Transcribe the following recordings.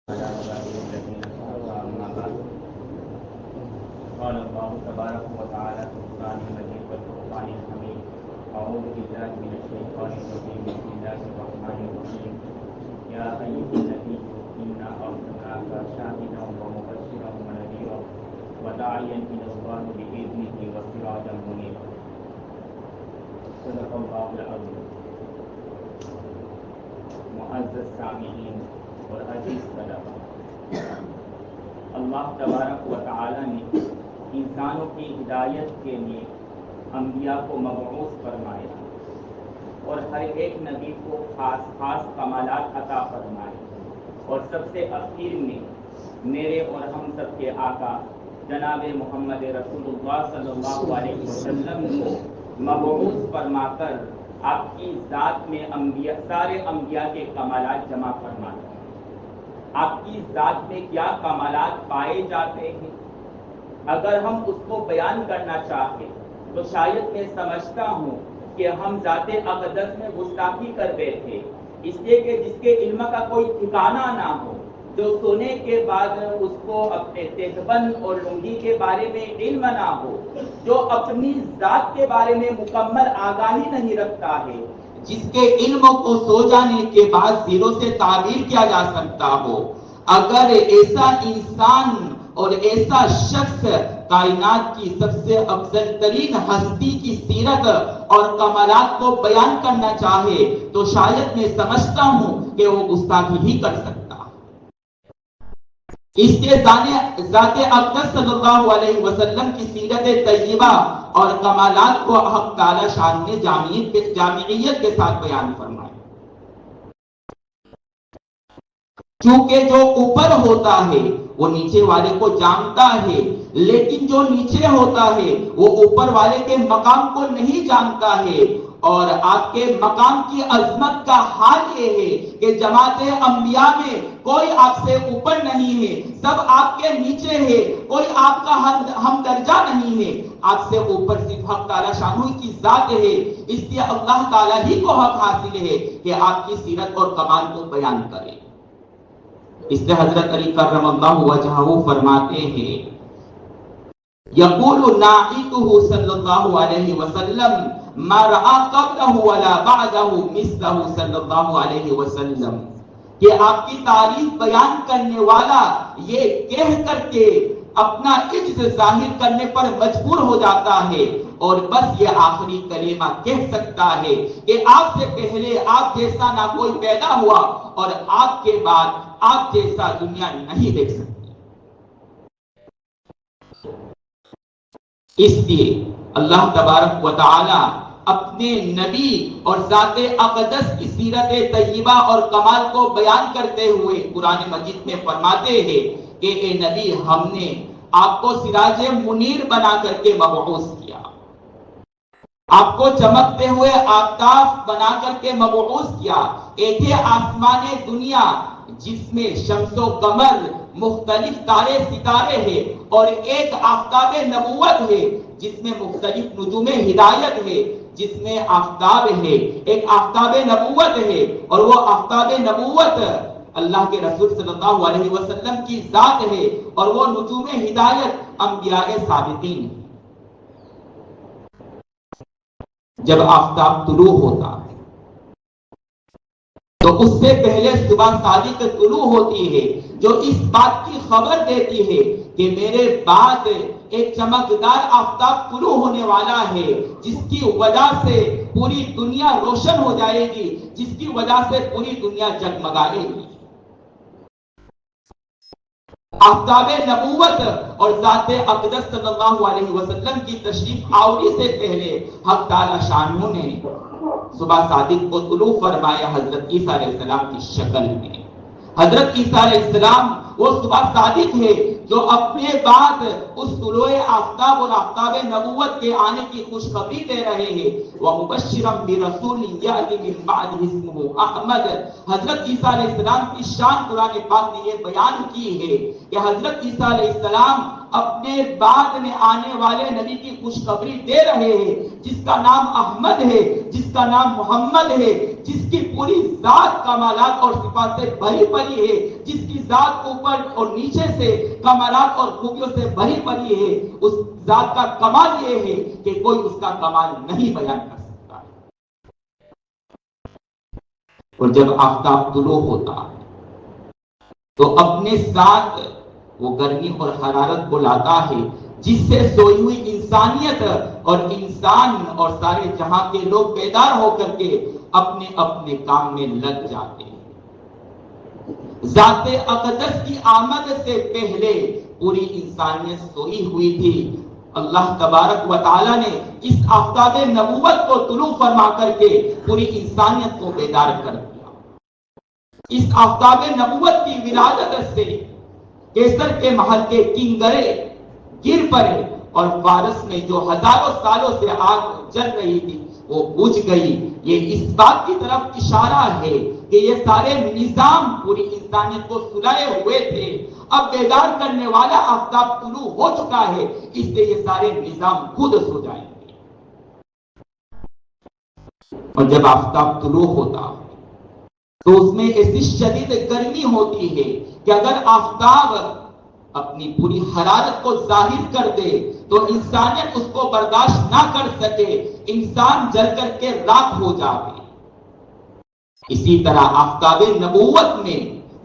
قال الله تبارك وتعالى في القرآن المجيد والفرقان الحميد أعوذ بالله من الشيطان الرجيم بسم الله الرحمن الرحيم يا أيها النبي إنا أرسلناك شاهدا ومبشرا ونذيرا وداعيا إلى الله بإذنه وسراجا منيرا صدق الله العظيم. معزز سامعین اور عزیز طلباء، اللہ تبارک و تعالی نے انسانوں کی ہدایت کے لیے انبیاء کو مبعوث فرمایا اور ہر ایک نبی کو خاص خاص کمالات عطا فرمائے، اور سب سے اخیر میں میرے اور ہم سب کے آقا جناب محمد رسول اللہ صلی اللہ علیہ وسلم کو مبعوث فرما کر آپ کی ذات میں انبیاء سارے انبیاء کے کمالات جمع فرماتے ہیں۔ آپ کی ذات میں کیا کمالات پائے جاتے ہیں، اگر ہم اس کو بیان کرنا چاہتے تو شاید میں سمجھتا ہوں کہ ہم ذات اقدس میں گستاخی کر بیٹھے، اس لیے کہ جس کے علم کا کوئی ٹھکانہ نہ ہو، جو سونے کے بعد اس کو اپنے تہبند اور لنگی کے بارے میں علم نہ ہو، جو اپنی ذات کے بارے میں مکمل آگاہی نہیں رکھتا ہے، جس کے علم کو سو جانے کے بعد زیرو سے تعبیر کیا جا سکتا ہو، اگر ایسا انسان اور ایسا شخص کائنات کی سب سے افضل ترین ہستی کی سیرت اور کمالات کو بیان کرنا چاہے تو شاید میں سمجھتا ہوں کہ وہ گستاخی ہی کر سکتا۔ اس کے ذات اقدس صلی اللہ علیہ وسلم کی سیرت طیبہ اور کمالات کو حق تعالی شان نے جامعیت کے ساتھ بیان فرمایا۔ چونکہ جو اوپر ہوتا ہے وہ نیچے والے کو جانتا ہے، لیکن جو نیچے ہوتا ہے وہ اوپر والے کے مقام کو نہیں جانتا ہے، اور آپ کے مقام کی عظمت کا حال یہ ہے کہ جماعت انبیاء میں کوئی آپ سے اوپر نہیں ہے، سب آپ کے نیچے ہے، کوئی آپ کا ہم درجہ نہیں ہے، آپ سے اوپر صرف حق تعالی شانہ کی ذات ہے، اس لیے اللہ تعالی ہی کو حق حاصل ہے کہ آپ کی سیرت اور کمال کو بیان کرے۔ اس سے حضرت علی کرم اللہ وجہہ فرماتے ہیں، یقول ناعیتہ صلی اللہ علیہ وسلم ما رأى قبلہ ولا بعدہ مثلہ صلی اللہ علیہ وسلم، کہ آپ کی تعریف بیان کرنے والا یہ کہہ کر کے اپنا عجز ظاہر کرنے پر مجبور ہو جاتا ہے، اور بس یہ آخری کلمہ کہہ سکتا ہے کہ آپ سے پہلے آپ جیسا نہ کوئی پیدا ہوا، اور آپ کے بعد آپ جیسا دنیا نہیں دیکھ سکتی۔ اس لیے اللہ تبارک و تعالی اپنے نبی اور ذات اقدس کی سیرت طیبہ اور کمال کو بیان کرتے ہوئے قرآن مجید میں فرماتے ہیں کہ اے نبی، ہم نے آپ کو سراج منیر بنا کر کے مبعوث کیا، آپ کو چمکتے ہوئے آفتاب بنا کر کے مبعوث کیا۔ ایک ہے آسمان دنیا جس میں شمس و قمر مختلف تارے ستارے ہیں، اور ایک آفتاب نبوت ہے جس میں مختلف نجوم ہدایت ہے، جس میں آفتاب ہے، ایک آفتاب نبوت ہے، اور وہ آفتاب نبوت اللہ کے رسول صلی اللہ علیہ وسلم کی ذات ہے، اور وہ نجوم ہدایت انبیاء سابقین ہیں۔ جب آفتاب طلوع ہوتا ہے تو اس سے پہلے صبح صادق طلوع ہوتی ہے، جو اس بات کی خبر دیتی ہے کہ میرے بعد ایک چمکدار آفتاب طلوع ہونے والا ہے، جس کی وجہ سے پوری دنیا روشن ہو جائے گی، جس کی وجہ سے پوری دنیا جگمگائے گی۔ آفتاب نبوت اور ذات اقدس صلی اللہ علیہ وسلم کی تشریف آوری سے پہلے حق تعالی شانہ نے صبح صادق کو طلوع فرمایا حضرت عیسیٰ علیہ السلام کی شکل میں۔ حضرت عیسیٰ علیہ السلام وہ صبح صادق ہے جو اپنے بعد اس طلوع آفتاب اور آفتاب نبوت کے آنے کی خوشخبری دے رہے ہیں۔ وَمُبَشِّرًا بِرَسُولٍ يَأْتِي مِن بَعْدِهِ اسْمُهُ أَحْمَدُ۔ حضرت عیسیٰ علیہ السلام کی شان قرآن پاک نے یہ بیان کی ہے کہ حضرت عیسیٰ علیہ السلام اپنے بعد میں آنے والے نبی کی خوشخبری دے رہے ہیں، جس کا نام احمد ہے، جس کا نام محمد ہے، جس کی پوری ذات کمالات اور صفات سے بھری پڑی ہے، جس کی ذات اوپر اور نیچے سے کمالات اور خوبیوں سے بھری پڑی ہے، اس ذات کا کمال یہ ہے کہ کوئی اس کا کمال نہیں بیان کر سکتا۔ اور جب آفتاب طلوع ہوتا ہے تو اپنے ساتھ وہ گرمی اور حرارت کو لاتا ہے، جس سے سوئی ہوئی انسانیت اور انسان اور سارے جہاں کے لوگ بیدار ہو کر کے اپنے اپنے کام میں لگ جاتے ہیں۔ ذات اقدس کی آمد سے پہلے پوری انسانیت سوئی ہوئی تھی، اللہ تبارک و تعالی نے اس آفتاب نبوت کو طلوع فرما کر کے پوری انسانیت کو بیدار کر دیا۔ اس آفتاب نبوت کی ولادت سے کیسر کے محل کے کنگرے گر پڑے اور فارس میں جو ہزاروں سالوں سے آگ جل رہی تھی وہ بجھ گئی۔ یہ اس بات کی طرف اشارہ ہے کہ یہ سارے نظام پوری انسانیت کو سلائے ہوئے تھے، اب بیدار کرنے والا آفتاب طلوع ہو چکا ہے، اس لیے یہ سارے نظام خود سو جائیں گے۔ اور جب آفتاب طلوع ہوتا تو اس میں ایسی شدید گرمی ہوتی ہے کہ اگر آفتاب اپنی پوری حرارت کو ظاہر کر دے تو انسانیت اس کو برداشت نہ کر سکے، انسان جل کر کے راکھ ہو جائے۔ اسی طرح آفتاب نبوت میں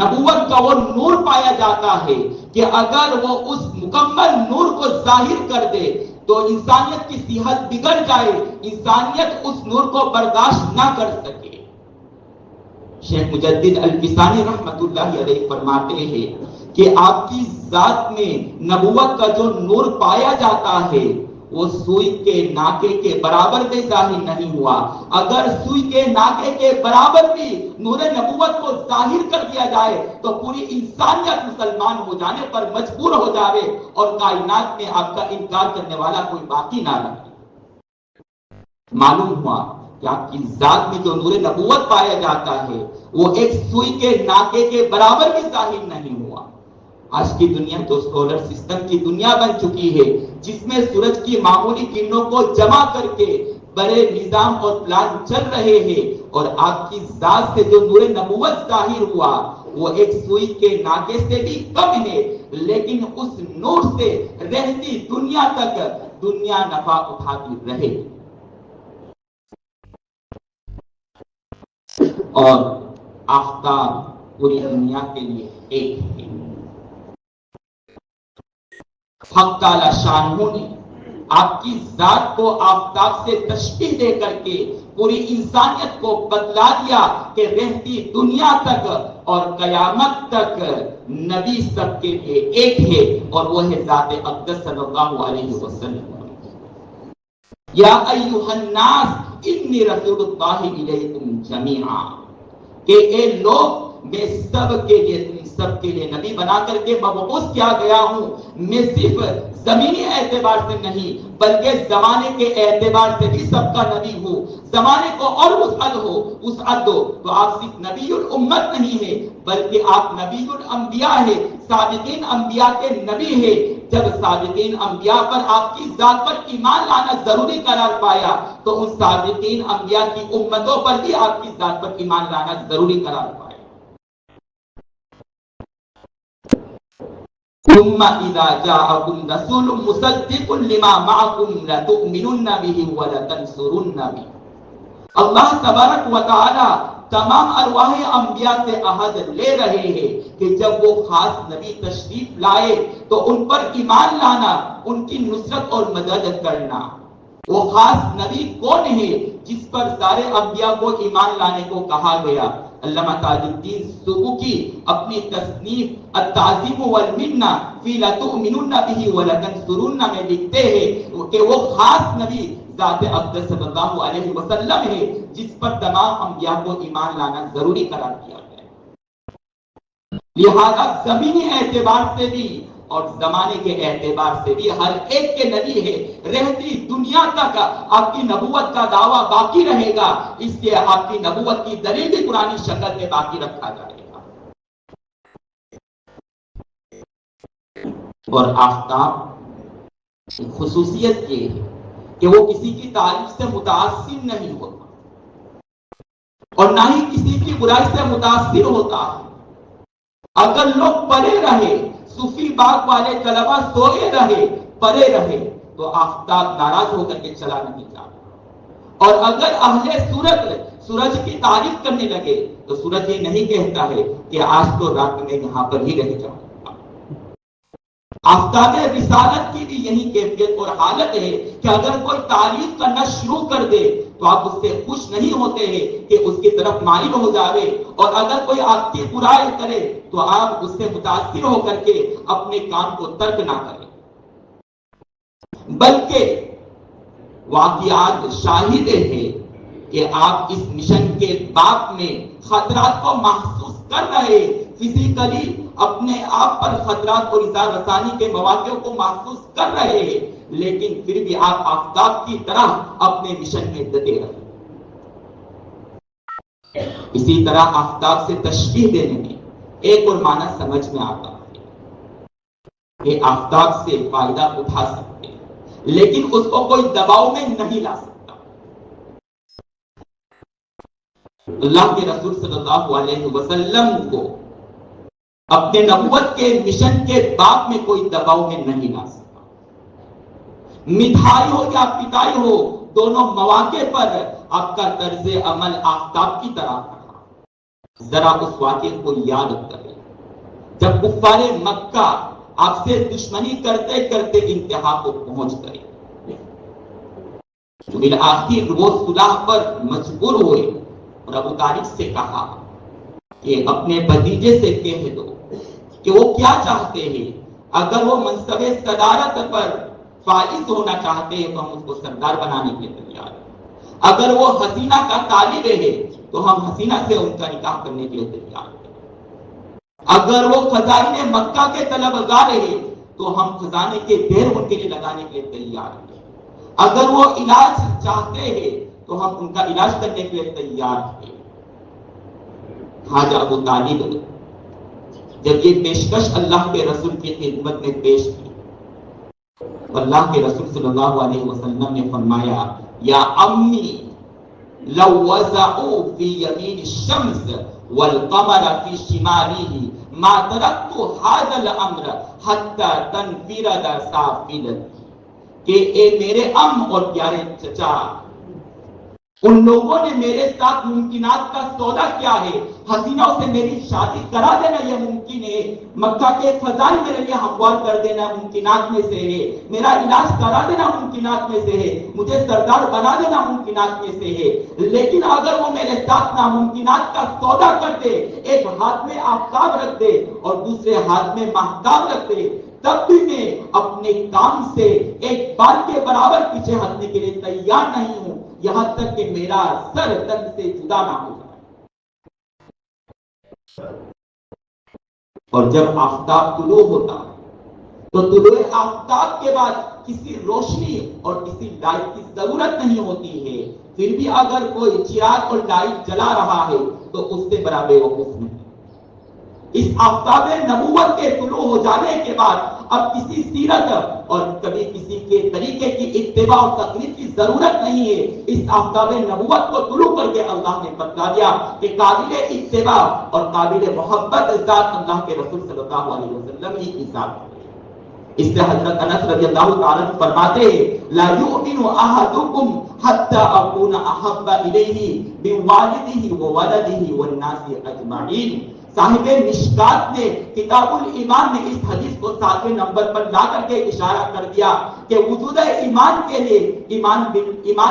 نبوت کا وہ نور پایا جاتا ہے کہ اگر وہ اس مکمل نور کو ظاہر کر دے تو انسانیت کی صحت بگڑ جائے، انسانیت اس نور کو برداشت نہ کر سکے۔ شیخ مجدد الفسانی رحمت اللہ علیہ فرماتے ہیں کہ آپ کی ذات میں نبوت کا جو نور پایا جاتا ہے وہ سوئی کے ناکے کے برابر بھی ظاہر نہیں ہوا۔ اگر سوئی کے ناکے کے برابر بھی نور نبوت کو ظاہر کر دیا جائے تو پوری انسانیت مسلمان ہو جانے پر مجبور ہو جائے اور کائنات میں آپ کا انکار کرنے والا کوئی باقی نہ رہے۔ معلوم ہوا کہ آپ کی ذات میں جو نور نبوت پایا جاتا ہے وہ ایک سوئی کے ناکے کے برابر بھی ظاہر نہیں ہوا۔ آج کی دنیا تو سولر سسٹم کی دنیا بن چکی ہے، جس میں سورج کی معمولی کرنوں کو جمع کر کے بڑے نظام اور پلان چل رہے ہیں، اور آپ کی ذات سے جو نور نبوت ظاہر ہوا وہ ایک سوئی کے ناکے سے بھی کم ہے، لیکن اس نور سے رہتی دنیا تک دنیا نفع اٹھاتی رہے۔ اور آفتاب پوری دنیا کے لیے ایک ہے۔ حق تعالی شانہ نے آپ کی ذات کو آفتاب سے تشبیہ دے کر کے پوری انسانیت کو بتلا دیا کہ رہتی دنیا تک اور قیامت تک نبی سب کے لیے ایک ہے، اور وہ ہے ذات اقدس صلی اللہ علیہ وسلم۔ یا ایھا الناس انی رسول اللہ الیکم جمیعا، کہ اے لوگ میں سب کے لیے تم سب کے لیے نبی بنا کر کے مبعوث کیا گیا ہوں۔ میں صرف زمینی اعتبار سے نہیں بلکہ زمانے کے اعتبار سے بھی سب کا نبی ہوں۔ زمانے کو اور وسعت دو تو آپ صرف نبی الامت نہیں ہے بلکہ آپ نبی الانبیاء ہے، سابقین انبیاء کے نبی ہے۔ جب سابقین انبیاء پر آپ کی ذات پر ایمان لانا ضروری قرار پایا تو ان سابقین انبیاء کی امتوں پر بھی آپ کی ذات پر ایمان لانا ضروری قرار پایا۔ ثم اذا جاءكم رسول مصدق لما معكم لتؤمنن به ولتنصرن به۔ اللہ تبارک و تعالی تمام ارواح انبیاء سے عہد لے رہے ہیں کہ جب وہ خاص نبی تشریف لائے تو ان پر ایمان لانا، ان کی نصرت اور مدد کرنا۔ وہ خاص نبی کون ہے جس پر سارے انبیاء کو ایمان لانے کو کہا گیا؟ علامہ تاج الدین سبکی اپنی تصنیف التعظیم والمنہ فی لتؤمنن به ولتنصرن میں لکھتے ہیں کہ وہ خاص نبی ذات اقدس صلی اللہ علیہ وسلم ہے جس پر تمام انبیاء کو ایمان لانا ضروری قرار دیا گیا۔ لہذا زمینی اعتبار سے بھی اور زمانے کے اعتبار سے بھی ہر ایک کے نبی ہے، رہتی دنیا تک آپ کی نبوت کا دعویٰ باقی رہے گا، اس لیے آپ کی نبوت کی دلیل بھی پرانی شکل میں باقی رکھا جائے گا۔ اور آفتاب کی خصوصیت یہ ہے کہ وہ کسی کی تعریف سے متاثر نہیں ہوتا اور نہ ہی کسی کی برائی سے متاثر ہوتا ہے۔ اگر لوگ پڑے رہے، صوفی باغ والے طلبہ سوئے رہے، پڑے رہے، تو آفتاب ناراض ہو کر کے چلا نہیں جاتا۔ اور اگر اہل سورج کی تعریف کرنے لگے تو سورج یہ نہیں کہتا ہے کہ آج تو رات میں یہاں پر ہی رہ جاؤں۔ آفتاب رسالت کی بھی یہی کیفیت اور حالت ہے کہ اگر کوئی تعریف کرنا شروع کر دے تو آپ اس سے خوش نہیں ہوتے ہیں کہ اس کی طرف مائل ہو جاوے، اور اگر کوئی آپ کی برائی کرے تو آپ اس سے متاثر ہو کر کے اپنے کام کو ترک نہ کریں، بلکہ واقعات شاہد ہے کہ آپ اس مشن کے باب میں خطرات کو محسوس کر رہے، فزیکلی اپنے آپ پر خطرات اور اظہار رسانی کے مواقع کو محسوس کر رہے ہیں، لیکن پھر بھی آپ آفتاب کی طرح اپنے مشن میں ڈٹے رہے۔ اسی طرح آفتاب سے تشبیہ دینے میں ایک اور معنی سمجھ میں آتا ہے کہ آفتاب سے فائدہ اٹھا سکتے ہیں لیکن اس کو کوئی دباؤ میں نہیں لا سکتا۔ اللہ کے رسول صلی اللہ علیہ وسلم کو اپنے نبوت کے مشن کے باب میں کوئی دباؤ میں نہیں لا سکتا۔ مٹھائی ہو یا پٹائی ہو، دونوں مواقع پر آپ کا طرز عمل آفتاب کی طرح رہا۔ ذرا اس واقعے کو یاد کریں جب کفار مکہ آپ سے دشمنی کرتے کرتے انتہا کو پہنچ گئے، بالآخر وہ صلح پر مجبور ہوئے اور ابو طالب سے کہا کہ اپنے بھتیجے سے کہہ دو کہ وہ کیا چاہتے ہیں، اگر وہ منصب صدارت پر فائز ہونا چاہتے ہیں تو ہم اس کو سردار بنانے کے لیے تیار ہیں، اگر وہ حسینہ کا طالب ہے تو ہم حسینہ سے ان کا نکاح کرنے کے لیے تیار ہیں، اگر وہ خزائن مکہ کے طلبگار ہیں تو ہم خزانے کے ڈھیر ان کے لیے لگانے کے لیے تیار ہیں، اگر وہ علاج چاہتے ہیں تو ہم ان کا علاج کرنے کے لیے تیار ہیں۔ خواجہ ابو طالب جب یہ پیشکش اللہ کے رسول کی خدمت میں پیش کی، اللہ کے رسول صلی اللہ علیہ وسلم نے فرمایا یا امی لو وضعوا فی یمین الشمس والقمر فی شماله ما ترکت هذا الامر حتی تنفرد سافلت، کہ اے میرے ام اور پیارے چچا، ان لوگوں نے میرے ساتھ ممکنات کا سودا کیا ہے، حسینہ سے میری شادی کرا دینا یہ ممکن ہے، مکہ کے خزائن میرے لیے ہموار کر دینا ممکنات میں سے ہے، میرا علاج کرا دینا ممکنات میں سے ہے، مجھے سردار بنا دینا ممکنات میں سے ہے، لیکن اگر وہ میرے ساتھ ناممکنات کا سودا کر دے، ایک ہاتھ میں آفتاب رکھ دے اور دوسرے ہاتھ میں مہتاب رکھ دے، تب بھی میں اپنے کام سے ایک بار کے برابر پیچھے ہٹنے کے لیے تیار نہیں ہوں، یہاں تک کہ میرا سر تن سے جدا نہ ہو جائے۔ اور جب آفتاب طلوع ہوتا تو طلوع آفتاب کے بعد کسی روشنی اور کسی لائٹ کی ضرورت نہیں ہوتی ہے، پھر بھی اگر کوئی چراغ اور لائٹ جلا رہا ہے تو اس سے بڑا بیوقوف نہیں۔ اس آفتاب نبوت کے طلوع ہو جانے کے بعد اب کسی سیرت اور کبھی کسی کے طریقے کی اتباع اور تقلید کی ضرورت نہیں ہے۔ اس آفتاب نبوت کو طلوع کر کے اللہ نے بتلا دیا کہ قابل اتباع اور قابل محبت ذات اللہ کے رسول صلی اللہ علیہ وسلم ہی کی ذات ہے۔ اس سے حضرت انس رضی اللہ تعالیٰ عنہ فرماتے ہیں لا یؤمن احدکم حتی اکون احب الیہ بوالدہ وولدہ والناس اجمعین۔ صاحب مشکات نے کتاب الایمان میں اس حدیث کو 7ویں نمبر پر لا کر کے اشارہ کر دیا کہ وجود ایمان کے لیے ایمان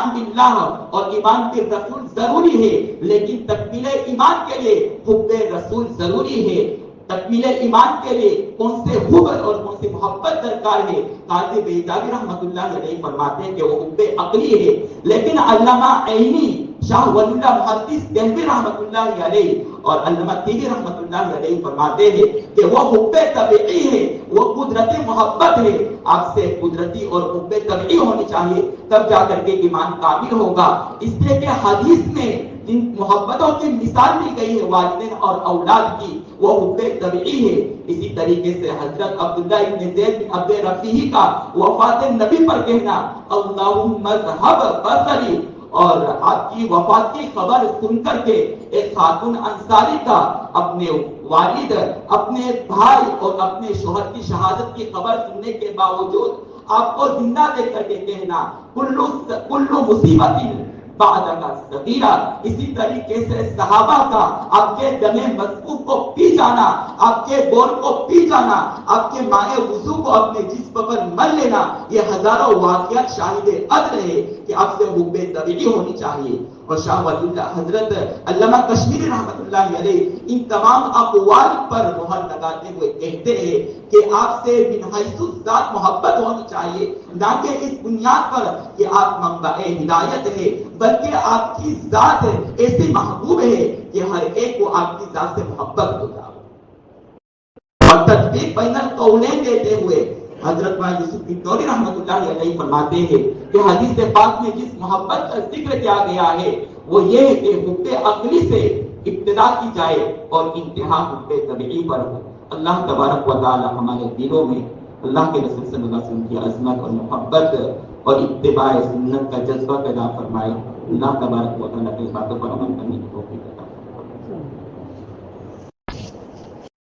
باللہ اور ایمان بالرسول ضروری ہے، لیکن تکمیل ایمان کے لیے حب رسول ضروری ہے۔ تکمیل ایمان کے لیے کون سے حب اور کون سی محبت درکار ہے؟ قاضی بیضاوی رحمۃ اللہ علیہ فرماتے ہیں کہ وہ حب عقلی ہے، لیکن علامہ عینی، شاہ ولی اللہ محدث دہلوی رحمۃ اللہ علیہ اور علامہ طیبی رحمۃ اللہ علیہ فرماتے ہیں کہ وہ حب طبیعی ہے، وہ قدرتی محبت ہے۔ آپ سے قدرتی اور حب طبیعی ہونی چاہیے، تب جا کر کے ایمان کامل ہوگا۔ اس لیے کہ حدیث میں جن محبتوں کی مثال دی گئی ہے والدین اور اولاد کی، وہ حب طبعی ہے. اسی طریقے سے حضرت عبداللہ ابن زید بن عبد رفیعی کا وفات نبی پر کہنا اللہم اذھب بصری، اور آپ کی وفات کی خبر سن کر کے ایک خاتون انصاری کا اپنے والد، اپنے بھائی اور اپنے شوہر کی شہادت کی خبر سننے کے باوجود آپ کو زندہ دیکھ کر کے کہنا کلو مصیبت بعد کا صغیرہ. اسی طریقے سے صحابہ کا آپ کے دم مسفوح کو پی جانا، آپ کے بول کو پی جانا، آپ کے مائع وضو کو اپنے جسم پر مل لینا، یہ ہزاروں واقعات شاہد عدل ہے کہ آپ سے حب طبیعی ہونی چاہیے. اور شاہ ولی اللہ حضرت علامہ کشمیری رحمۃ اللہ علیہ ان تمام اقوال پر مہر لگاتے ہوئے کہتے ہیں کہ آپ سے من حیث الذات محبت ہونی چاہیے، نہ کہ اس بنیاد پر کہ آپ منبع ہدایت ہے، بلکہ آپ کی ذات ایسی محبوب ہے کہ ہر ایک کو آپ کی ذات سے محبت ہوتا. اور تطبیق بین القولین دیتے ہوئے حضرت مولانا یوسف قرضاوی رحمۃ اللہ علیہ فرماتے ہیں کہ حدیث پاک میں جس محبت کا ذکر کیا گیا ہے وہ یہ ہے کہ حب عقلی سے ابتدا کی جائے اور انتہا حب طبعی پر ہو. اللہ تبارک و تعالی ہمارے دلوں میں اللہ کے رسول صلی اللہ علیہ وسلم کی عظمت اور محبت اور اتباع سنت کا جذبہ پیدا فرمائے. اللہ تبارک و تعالی کی باتوں پر عمل کرنے کی توفیق